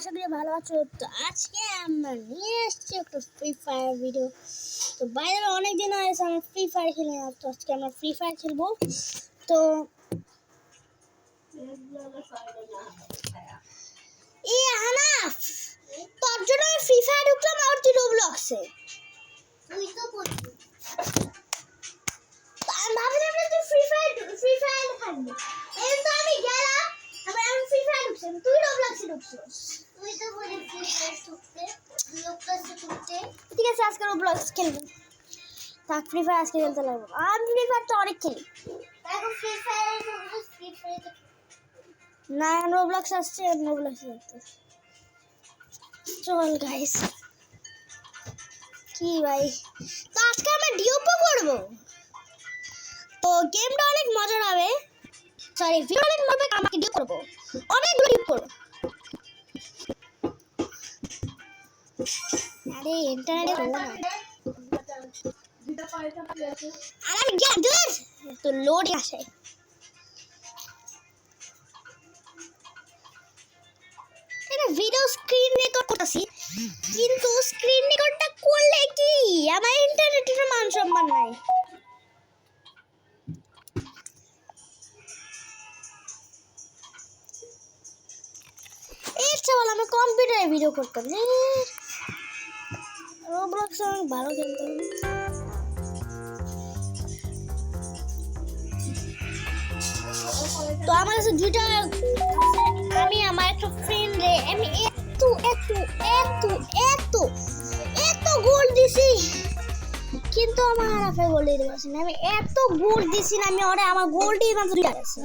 আশা করি ভালো আছো। তো আজকে আমরা নিয়ে এসেছি একটা ফ্রি ফায়ার ভিডিও। তো বাইরে অনেক দিন হয়েছে আমরা ফ্রি ফায়ার খেলি না, তো আজকে আমরা ফ্রি ফায়ার খেলবো। তো এই আনাফ, তোর জন্য ফ্রি ফায়ার ঢুকলাম আর তুই রোবলক্সে। তুই তো আমি ভাবলাম তুই ফ্রি ফায়ার থাকবি, এই তো আমি গেলাম আবার আমি ফ্রি ফায়ার ঢুকছি, তুই রোবলক্সে ঢুকছিস। তুই তো বলি ফ্রি ফায়ার ঢুকতে, রোবলক্সে ঢুকতে। ঠিক আছে, আজকে রোবলক্স খেলবো। থাক, ফ্রি ফায়ার আজকে খেলতে লাগবো। আমি ফ্রি ফায়ার তো অনেক খেলি। দেখো ফ্রি ফায়ার না, রোবলক্স আসছে, রোবলক্সে দেখতে চল গাইস। কি ভাই, তো আজকে আমরা ডিওপো করবো, তো গেমটা অনেক মজার হবে। সরি, ভিডিও অনেক মজা হবে। আমাকে ডিও করবো, অনেকগুলো ডিও করবো। আরে ইন্টারনেটে হলো না, আর আমি গেম দূর তো লোড আসে। এটা ভিডিও স্ক্রিন রেকর্ড করতেছি, কিন্তু স্ক্রিন রেকর্ডটা করলে কি আমার ইন্টারনেটের মান সম্মান নাই। আমি কম্পিউটারে ভিডিও করতাম, রোবলক্স অনেক ভালো খেলতাম। তো আমার কাছে দুইটা, আমি আমার একটা ফ্রেন্ড রে আমি এত এত এত এত এত গোল দিছি, কিন্তু আমার হারাফে গোল দিতে পারছি না। আমি এত গোল দিছি না, আমি ওরে আমার গোল দিয়ে মাত্র দিয়ে গেছে।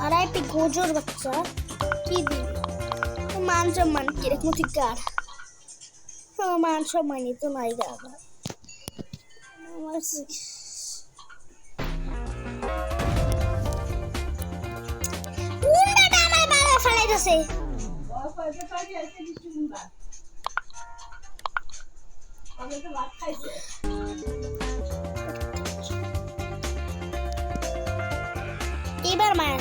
আর একটি গোজর বাচ্চা কি দিবি, মান সম্মান কিরকম ঠিকার, মান সম্মানই তো নাই গা। এবার মায়া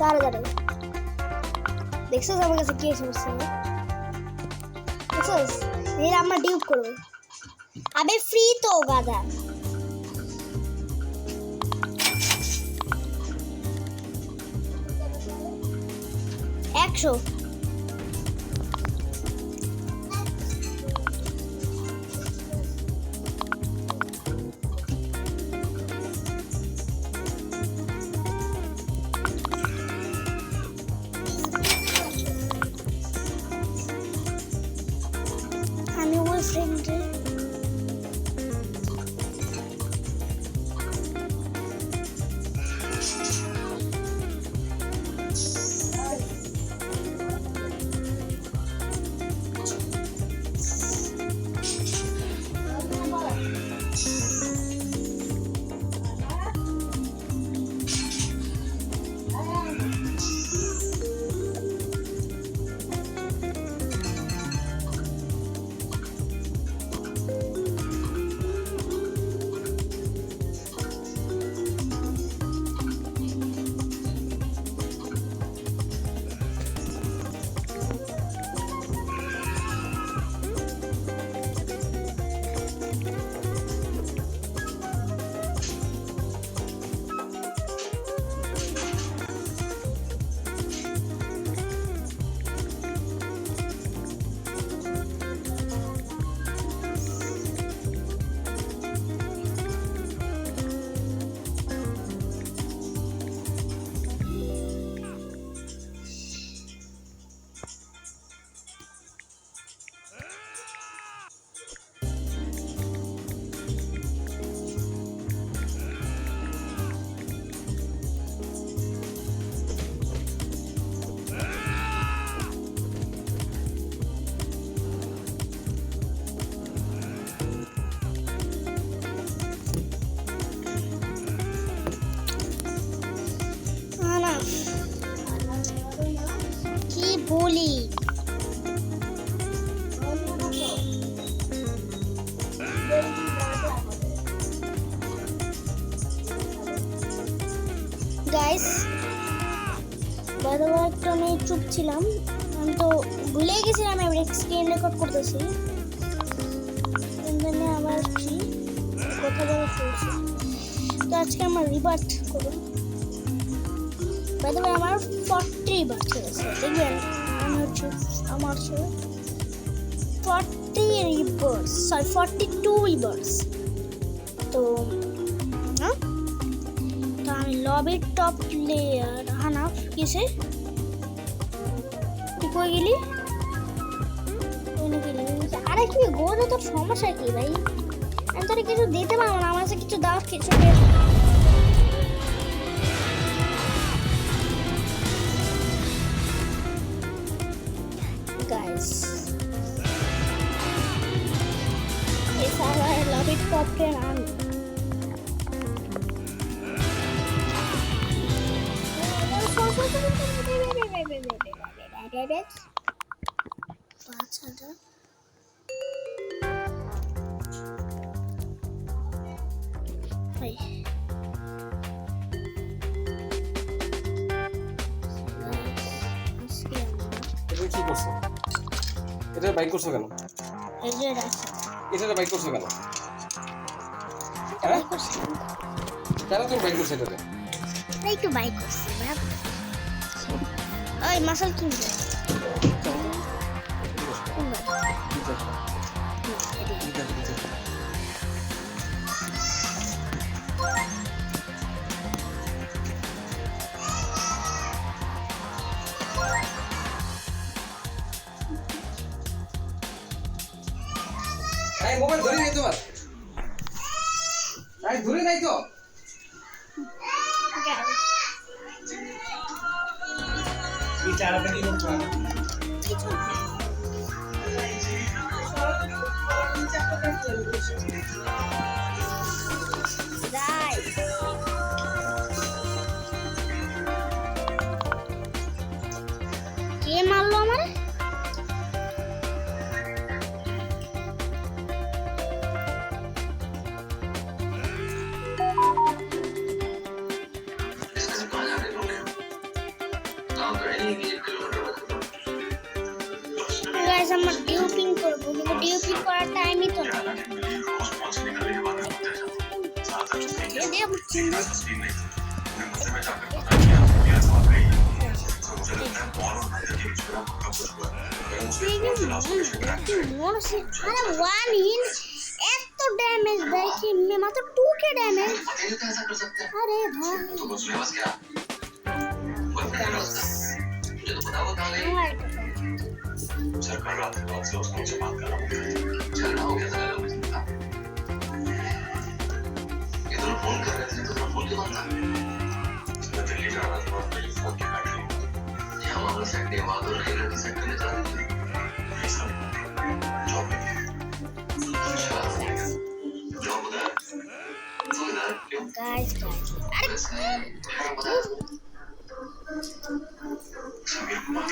দাঁড়া দেখছিস আমার কাছে কি সমস্যা, দেখছিস এর আমরা ডিউপ করবো। আবে ফ্রি তো গাদা, একশো friend. এতবার একটু আমি চুপ ছিলাম, আমি তো ভুলেই গেছিলাম আমি স্ক্রিন রেকর্ড করতেছি। আবার কি কথা বলা চলছে। তো আজকে আমার রিবার্থ করুন। বাই আমার 40 রিবার্থ হয়েছে, দেখবেন আমি হচ্ছে আমার 40 রিবার্থ, সরি 42 রিবার্থ। তো না, তো আমি লবির টপ প্লেয়ার হানাফ কিসে তুই কই গেলি? আরে কি গোজ, তোর সমস্যা কি ভাই? আমি তোর কিছু দিতে পারবো না, আমার কাছে কিছু দাও, কিছু গাইস। এই সারা লবির টপ প্লেয়ার আমি। কি করছো? এটা বাইক করছো কেন? এটা বাইক করছো কেন? কেন তুমি বাইক করছো এটাতে? একটু বাইক করছি ওই মাসাল কিনবে। মোবাইল ধরে নাই তোমার? ধরে নাই তো? কে মারলো আমার? আমার ডিউপিং করবো, কিন্তু ডিউপিং করার টাইমই তো না। এত ড্যামেজ দেয় কি মাত্র 2k ড্যামেজ। আরে ভাই सर कल रात के बाद से उसने मुझे बात करना बंद कर दिया। झगड़ा हो गया था ना मुझे था। ये दोनों फोन कर रहे थे तो फोन क्यों बंद था? मैं दिल्ली जा रहा था और मेरी फोन की बैटरी ये हमारा सेट ने बात और खेलने की सेट करने जा रहे थे। ये सब जॉब में जॉब उधर तो इधर क्यों? गाइस समीर कुमार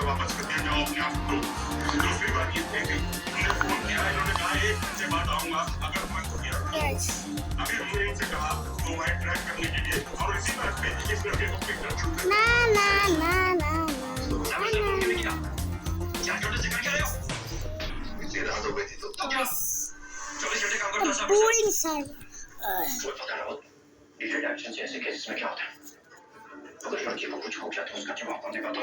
वापस कर दिया जाओ अपने आप को। दूसरी बात ये है कि उन्हें फोन किया है, इन्होंने कहा है इससे बात आऊंगा अगर मैं तो किया अभी हमने इनसे कहा तो मैं ट्रैक करने के लिए और इसी बात पे इस लड़के को पिक कर ना ना ना ना समझ नहीं किया क्या छोटे से कर क्या रहे हो तेरा हाथ हो गई थी तो क्या 24 घंटे काम करता है सब बोरिंग सर वो पता ना हो डिलेड एक्शन जैसे केसेस में क्या होता है अगर लड़की को कुछ हो गया तो उसका जवाब देने का तो